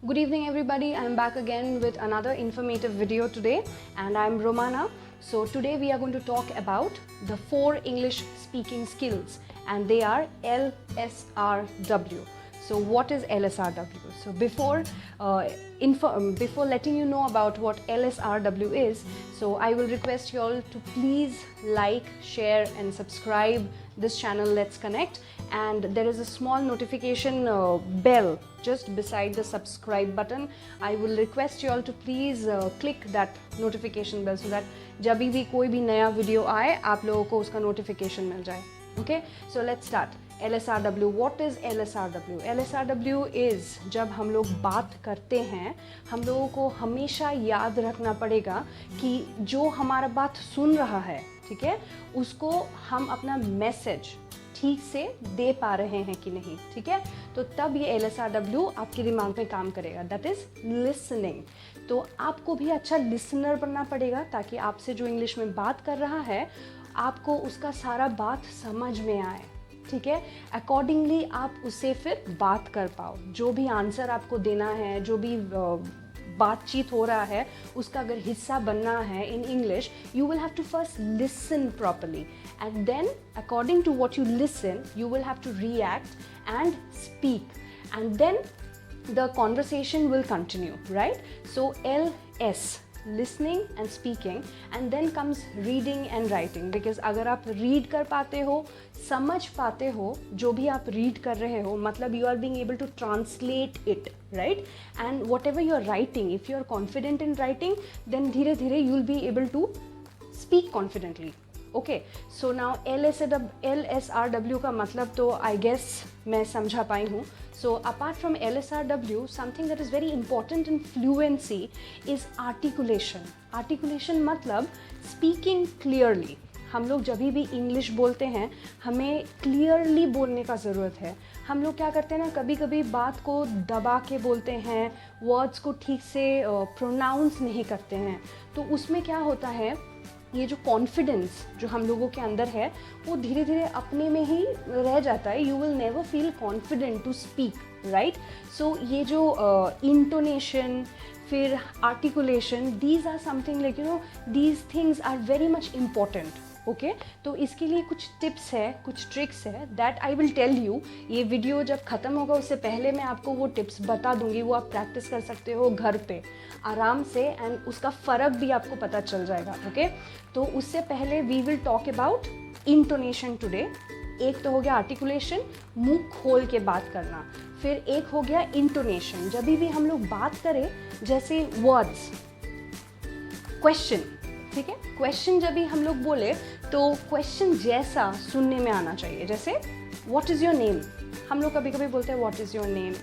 Good evening everybody, I am back again with another informative video today and I am Romana. So today we are going to talk about the 4 English speaking skills and they are LSRW. So what is LSRW? So before letting you know about what LSRW is, so I will request you all to please like, share and subscribe this channel Let's Connect, and there is a small notification bell just beside the subscribe button. I will request you all to please click that notification bell so that जब भी कोई भी नया video आए आप लोगों को उसका नोटिफिकेशन मिल जाए. Okay, so let's start. LSRW. What is LSRW? LSRW is जब हम लोग बात करते हैं हम लोगों को हमेशा याद रखना पड़ेगा कि जो हमारा बात सुन रहा है, ठीक है, उसको हम अपना मैसेज ठीक से दे पा रहे हैं कि नहीं, ठीक है. तो तब ये LSRW आपके दिमाग में काम करेगा. That is listening. तो आपको भी अच्छा लिसनर बनना पड़ेगा ताकि आपसे जो इंग्लिश में बात कर रहा है आपको उसका सारा बात समझ में आए, ठीक है. अकॉर्डिंगली आप उससे फिर बात कर पाओ. जो भी आंसर आपको देना है, जो भी बातचीत हो रहा है, उसका अगर हिस्सा बनना है in English, you will have to first listen properly and then according to what you listen you will have to react and speak and then the conversation will continue, right? So LS, listening and speaking, and then comes reading and writing, because अगर आप read कर पाते हो, समझ पाते हो जो भी आप read कर रहे हो, मतलब you are being able to translate it, right? And whatever you are writing, if you are confident in writing, then धीरे धीरे you will be able to speak confidently. Okay, so now LSRW का मतलब तो I guess मैं समझा पाई हूँ. So apart from LSRW, something that is very important in fluency is articulation. Articulation मतलब speaking clearly. हम लोग जब भी इंग्लिश बोलते हैं हमें क्लियरली बोलने का ज़रूरत है. हम लोग क्या करते हैं ना, कभी कभी बात को दबा के बोलते हैं, वर्ड्स को ठीक से प्रोनाउंस नहीं करते हैं. तो उसमें क्या होता है, ये जो कॉन्फिडेंस जो हम लोगों के अंदर है वो धीरे धीरे अपने में ही रह जाता है. You will never feel confident to speak, right. So ये जो इंटोनेशन फिर articulation, these are something like you know, these things are very much important. Okay, तो इसके लिए कुछ टिप्स है, कुछ ट्रिक्स है that I will tell you. ये वीडियो जब ख़त्म होगा उससे पहले मैं आपको वो टिप्स बता दूंगी. वो आप प्रैक्टिस कर सकते हो घर पे आराम से एंड उसका फ़र्क भी आपको पता चल जाएगा. ओके, तो उससे पहले we will talk about intonation today. एक तो हो गया आर्टिकुलेशन, मुंह खोल के बात करना. फिर एक हो गया इंटोनेशन, जब भी हम लोग बात करें जैसे वर्ड्स, क्वेश्चन, ठीक है. क्वेश्चन जब भी हम लोग बोले तो क्वेश्चन जैसा सुनने में आना चाहिए. जैसे व्हाट इज़ योर नेम, हम लोग कभी कभी बोलते हैं what is your name,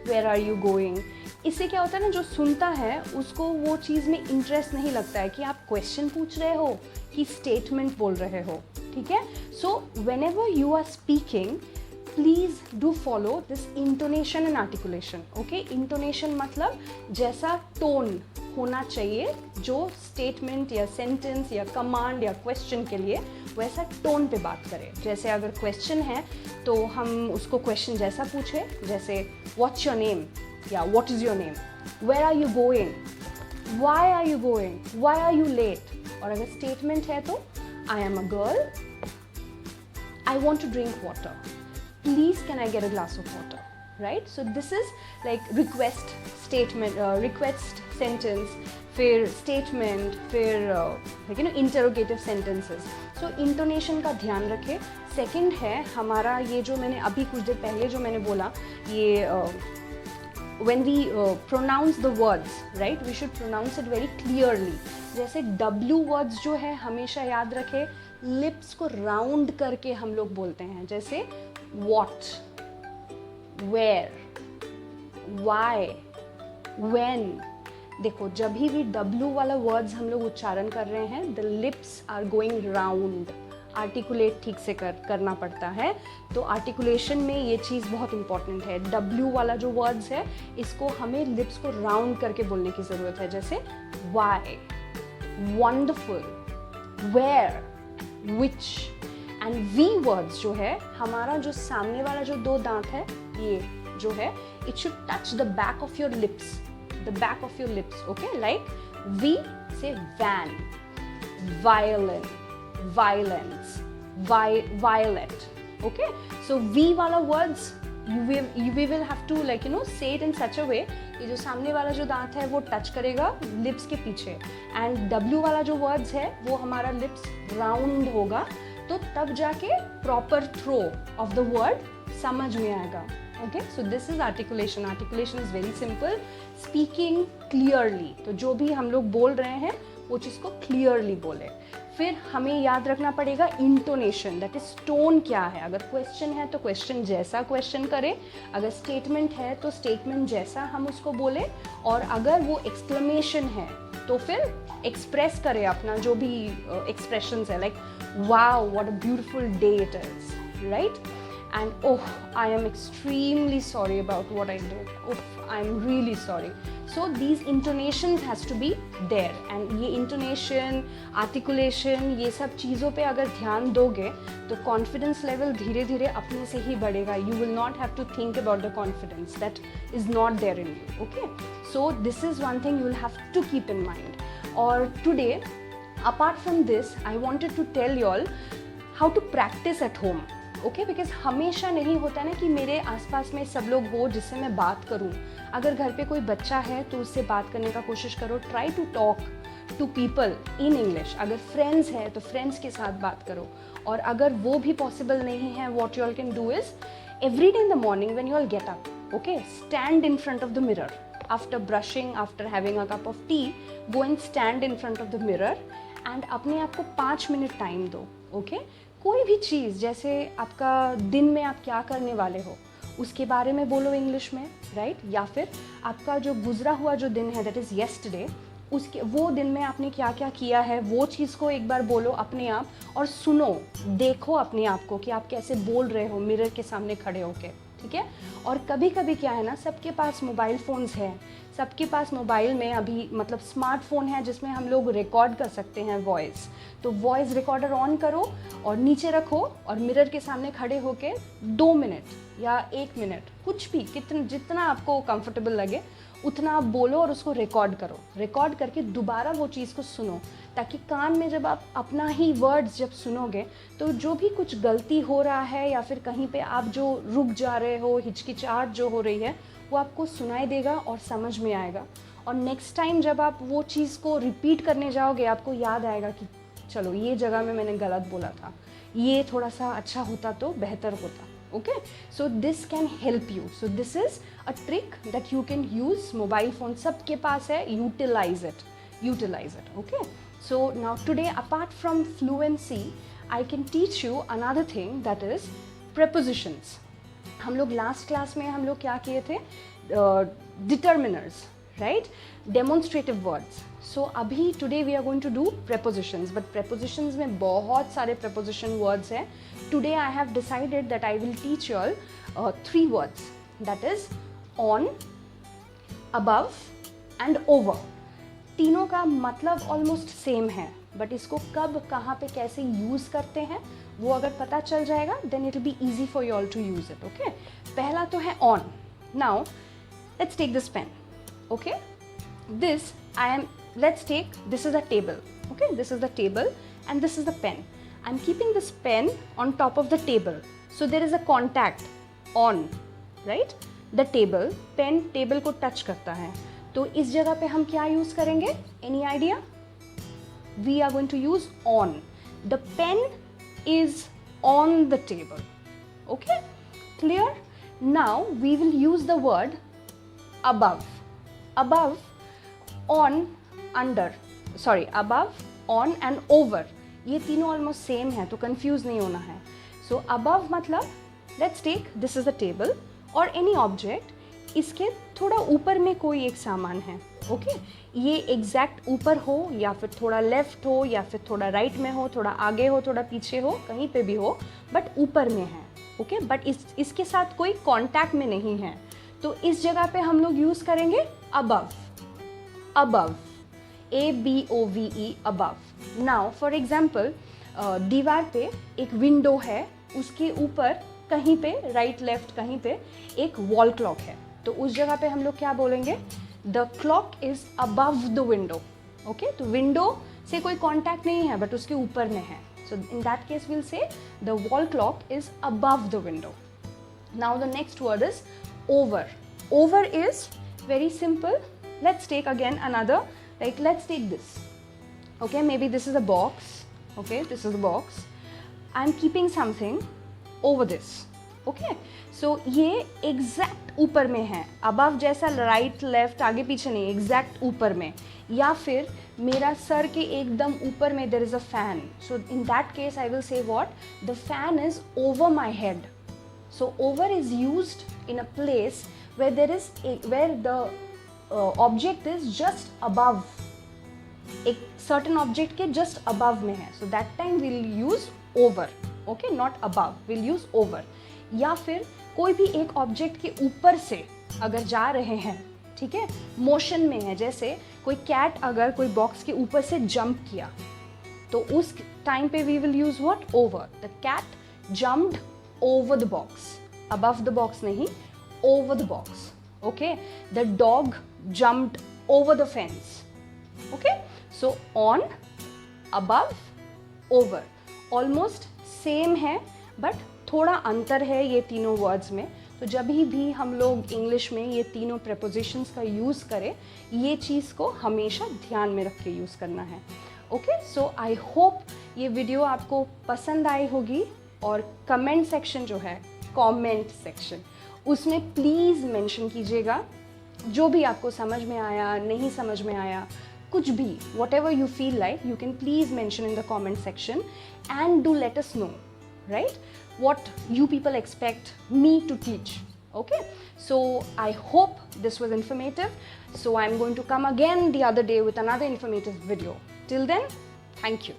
where are you going. इससे क्या होता है ना, जो सुनता है उसको वो चीज़ में इंटरेस्ट नहीं लगता है कि आप क्वेश्चन पूछ रहे हो कि स्टेटमेंट बोल रहे हो, ठीक है. So whenever you are speaking please do follow this intonation and articulation. Okay, intonation मतलब जैसा टोन होना चाहिए जो स्टेटमेंट या सेंटेंस या कमांड या क्वेश्चन के लिए, वैसा टोन पे बात करें. जैसे अगर क्वेश्चन है तो हम उसको क्वेश्चन जैसा पूछे, जैसे व्हाट्स योर नेम या what is your name, where are you going, why are you going, why are you late. और अगर स्टेटमेंट है तो I am a girl, I want to drink water, please can I get a glass of water, right. So this is like request statement, request sentence, फिर statement, फिर like you know interrogative sentences. So intonation का ध्यान रखें. Second है हमारा ये जो मैंने अभी कुछ देर पहले जो मैंने बोला, ये when we pronounce the words, right, we should pronounce it very clearly. जैसे W words जो है हमेशा याद रखें, लिप्स को राउंड करके हम लोग बोलते हैं. जैसे what, where, why, when. देखो जब भी W वाला वर्ड्स हम लोग उच्चारण कर रहे हैं, the lips are going round. Articulate ठीक से करना पड़ता है. तो आर्टिकुलेशन में ये चीज़ बहुत इंपॉर्टेंट है. W वाला जो वर्ड्स है इसको हमें लिप्स को राउंड करके बोलने की ज़रूरत है. जैसे why, wonderful, where, which. And V words जो है, हमारा जो सामने वाला जो 2 दांत है ये जो है, it should touch the back of your lips, the back of your lips. Okay, like V, say van, violin, violence, violet. Okay, so V वाला words we will have to like say it in such a way कि जो सामने वाला जो दांत है वो touch करेगा लिप्स के पीछे, एंड W वाला जो वर्ड्स है वो हमारा लिप्स राउंड होगा, तो तब जाके proper throw of the word समझ में आएगा. Okay, so this is articulation. Articulation is very simple, speaking clearly. तो जो भी हम लोग बोल रहे हैं वो चीज़ को क्लियरली बोले. फिर हमें याद रखना पड़ेगा इंटोनेशन, दैट इज टोन क्या है. अगर क्वेश्चन है तो क्वेश्चन जैसा क्वेश्चन करें, अगर स्टेटमेंट है तो स्टेटमेंट जैसा हम उसको बोले, और अगर वो एक्सक्लेमेशन है तो फिर एक्सप्रेस करें अपना जो भी एक्सप्रेशंस है, like wow what a beautiful day it is, right. And oh, I am extremely sorry about what I did. Oh, I'm really sorry. So these intonations has to be there, and ये intonation, articulation, ये सब चीज़ों पे अगर ध्यान दोगे तो confidence level धीरे धीरे अपने से ही बढ़ेगा. You will not have to think about the confidence that is not there in you. Okay, so this is one thing you will have to keep in mind. Or today, apart from this, I wanted to tell you all how to practice at home. Okay, because हमेशा नहीं होता ना कि मेरे आसपास में सब लोग हो जिससे मैं बात करूं. अगर घर पे कोई बच्चा है तो उससे बात करने का कोशिश करो. Try to talk to people in English. अगर फ्रेंड्स है तो फ्रेंड्स के साथ बात करो. और अगर वो भी पॉसिबल नहीं है, what you all can do is every day in the morning when you all get up, okay, stand in front of the mirror after brushing, after having a cup of T. Go and stand in front of the mirror and अपने आप को 5 minute time दो. Okay, कोई भी चीज़, जैसे आपका दिन में आप क्या करने वाले हो उसके बारे में बोलो इंग्लिश में, राइट. या फिर आपका जो गुजरा हुआ जो दिन है, दैट इज़ येस्टरडे, उसके वो दिन में आपने क्या क्या किया है वो चीज़ को एक बार बोलो अपने आप, और सुनो, देखो अपने आप को कि आप कैसे बोल रहे हो मिरर के सामने खड़े होके. ठीक है. और कभी कभी क्या है ना, सबके पास मोबाइल फ़ोन्स हैं, सबके पास मोबाइल में अभी मतलब स्मार्टफोन है जिसमें हम लोग रिकॉर्ड कर सकते हैं वॉइस. तो वॉइस रिकॉर्डर ऑन करो और नीचे रखो और मिरर के सामने खड़े होके 2 मिनट या 1 मिनट, कुछ भी जितना आपको कंफर्टेबल लगे उतना आप बोलो और उसको रिकॉर्ड करो. रिकॉर्ड करके दोबारा वो चीज़ को सुनो, ताकि कान में जब आप अपना ही वर्ड्स जब सुनोगे तो जो भी कुछ गलती हो रहा है या फिर कहीं पे आप जो रुक जा रहे हो, हिचकिचाहट जो हो रही है, वो आपको सुनाई देगा और समझ में आएगा. और नेक्स्ट टाइम जब आप वो चीज़ को रिपीट करने जाओगे आपको याद आएगा कि चलो ये जगह में मैंने गलत बोला था, ये थोड़ा सा अच्छा होता तो बेहतर होता. Okay, so this can help you. So this is a trick that you can use. Mobile phone सबके पास है, utilize it. Okay, so now today apart from fluency I can teach you another thing, that is prepositions. हम लोग last class में हम लोग क्या किए थे, determiners, right, demonstrative words. So अभी today we are going to do prepositions, but prepositions में बहुत सारे preposition words हैं. Today I have decided that I will teach you all 3 words, that is on, above and over. तीनों का मतलब almost same है, but इसको कब कहाँ पे कैसे यूज़ करते हैं वो अगर पता चल जाएगा then it will be easy for you all to use it. Okay, पहला तो है on. Now let's take this pen. Okay, this I am, let's take, this is a table. Okay, this is the table and this is the pen. I'm keeping this pen on top of the table, so there is a contact on, right, the table. pen table को touch करता है, तो इस जगह पे हम क्या use करेंगे? Any idea? We are going to use on. The pen is on the table. Okay, clear? Now we will use the word above. Above, on, under, sorry, above, on and over, ये तीनों almost same है, तो confuse नहीं होना है. So above मतलब, let's take this is a table और any object, इसके थोड़ा ऊपर में कोई एक सामान है. ओके, ये एग्जैक्ट ऊपर हो या फिर थोड़ा लेफ्ट हो या फिर थोड़ा राइट में हो, थोड़ा आगे हो, थोड़ा पीछे हो, कहीं पे भी हो, बट ऊपर में है. ओके, बट इसके साथ कोई कॉन्टैक्ट में नहीं है, तो इस जगह पे हम लोग यूज़ करेंगे above. Above, ABOVE, above. Now for example, दीवार पे एक विंडो है, उसके ऊपर कहीं पे राइट लेफ्ट कहीं पे एक वॉल क्लॉक है. तो उस जगह पे हम लोग क्या बोलेंगे, the clock is above the window. Okay, तो विंडो से कोई कॉन्टैक्ट नहीं है बट उसके ऊपर में है. So in that case will say the wall clock is above the window. Now the next word is over. Over is very simple. Let's take again another, like let's take this. Okay, maybe this is a box. Okay, this is a box. I'm keeping something over this. Okay, so ये exact ऊपर में है. above जैसा right left आगे पीछे नहीं, exact ऊपर में. या फिर मेरा सर के एकदम ऊपर में there is a fan. So in that case I will say what? The fan is over my head. So over is used in a place where where the object is just above. एक certain object के just above में है. So that time we'll use over. Okay, not above. We'll use over. या फिर कोई भी एक object के ऊपर से अगर जा रहे हैं, ठीक है, मोशन में है, जैसे कोई कैट अगर कोई बॉक्स के ऊपर से जंप किया तो उस टाइम पे we will use what? Over. The cat jumped over the box. Above the box nahi, over the box. Okay, the dog jumped over the fence. Okay, so on, above, over, almost same है but थोड़ा अंतर है ये तीनों words में. तो जब भी हम लोग इंग्लिश में ये तीनों prepositions का यूज़ करें, ये चीज़ को हमेशा ध्यान में रख के यूज़ करना है. ओके, सो आई होप ये वीडियो आपको पसंद आई होगी. और कमेंट सेक्शन जो है, कमेंट सेक्शन, उसमें प्लीज़ मेंशन कीजिएगा जो भी आपको समझ में आया, नहीं समझ में आया, कुछ भी, what ever you feel like, you can please mention in the comment section and do let us know, right, what you people expect me to teach. Okay, so I hope this was informative. So I'm going to come again the other day with another informative video. Till then, thank you.